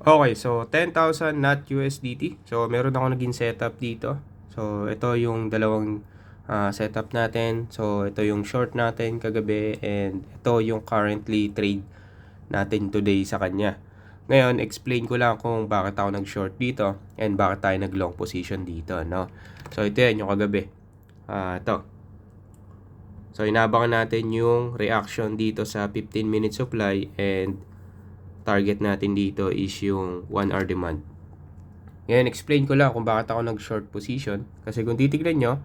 Okay, so 10,000 not USDT. So meron ako naging setup dito. So ito yung dalawang setup natin. So ito yung short natin kagabi and ito yung currently trade natin today sa kanya. Ngayon, explain ko lang kung bakit ako nag-short dito and bakit tayo nag-long position dito, no? So ito yan yung kagabi. Ito. So inabangan natin yung reaction dito sa 15 minute supply and target natin dito is yung 1 hour demand. Ngayon, explain ko lang kung bakit ako nag-short position. Kasi kung titignan nyo,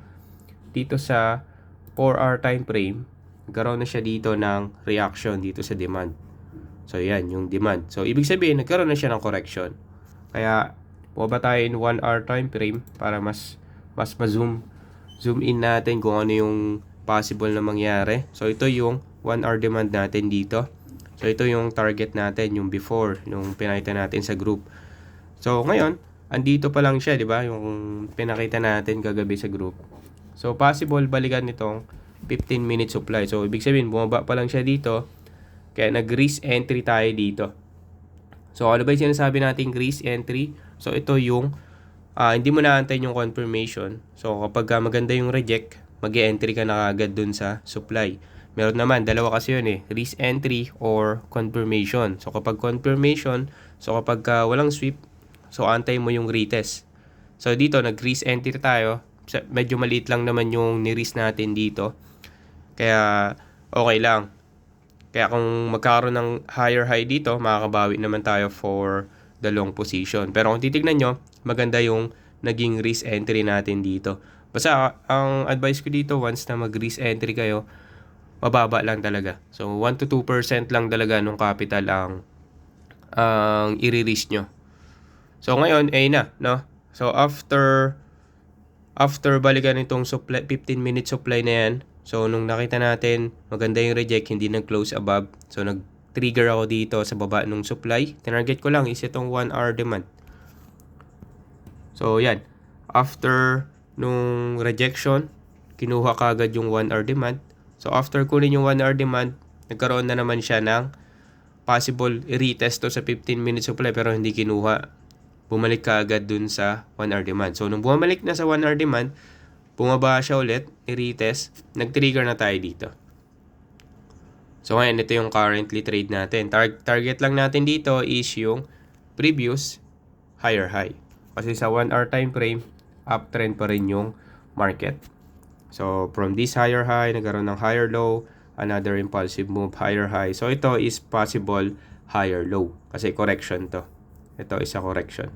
dito sa 4-hour time frame, nagkaroon na siya dito ng reaction dito sa demand. So, yan, yung demand. So, ibig sabihin, nagkaroon na siya ng correction. Kaya, bumaba tayo in 1-hour time frame para mas ma-zoom in natin kung ano yung possible na mangyari. So, ito yung 1-hour demand natin dito. So, ito yung target natin, yung before, yung pinakita natin sa group. So, ngayon, andito pa lang siya, di ba? Yung pinakita natin kagabi sa group. So, possible balikan nitong 15 minute supply. So, ibig sabihin, bumaba pa lang siya dito. Kaya nag-risk entry tayo dito. So, ano ba yung sinasabi nating risk entry? So, ito yung hindi mo naantayin yung confirmation. So, kapag maganda yung reject, mag-entry ka na agad dun sa supply. Meron naman, dalawa kasi yun eh. Risk entry or confirmation. So, kapag confirmation, so kapag walang sweep, so antay mo yung retest. So, dito, nag-risk entry tayo. Medyo maliit lang naman yung ni-risk natin dito. Kaya, okay lang. Kaya kung magkakaroon ng higher high dito, makakabawi naman tayo for the long position. Pero kung titignan nyo, maganda yung naging risk entry natin dito. Basta, ang advice ko dito, once na mag-risk entry kayo, mababa lang talaga. So, 1 to 2% lang talaga nung capital ang i-risk nyo. So, ngayon, na, no? So, after balikan itong supply, 15-minute supply na yan, so, nung nakita natin, maganda yung reject, hindi nag-close above. So, nag-trigger ako dito sa baba nung supply. Tinarget ko lang is itong 1 hour demand. So, yan. After nung rejection, kinuha kagad yung 1 hour demand. So, after kunin yung 1 hour demand, nagkaroon na naman siya ng possible retest to sa 15-minute supply pero hindi kinuha. Bumalik ka agad dun sa 1 hour demand. So, nung bumalik na sa 1 hour demand, bumaba siya ulit, i-retest, nag-trigger na tayo dito. So, ngayon, ito yung currently trade natin. Target lang natin dito is yung previous higher high. Kasi sa 1 hour time frame, uptrend pa rin yung market. So, from this higher high, nagkaroon ng higher low, another impulsive move, higher high. So, ito is possible higher low. Kasi correction to. Ito is a correction.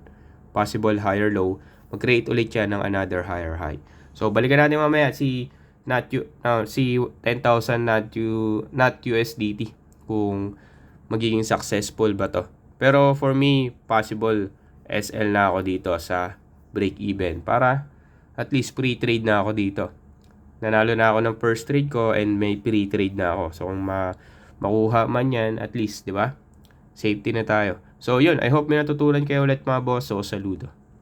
Possible higher low. Mag-create ulit yan ng another higher high. So, balikan natin mamaya si 10,000 not USDT kung magiging successful ba to. Pero for me, possible SL na ako dito sa break even para at least pre-trade na ako dito. Nanalo na ako ng first trade ko and may pre-trade na ako. So, kung makuha man yan, at least, di ba? Safety na tayo. So, yun. I hope may natutunan kayo ulit mga boss. So, saludo.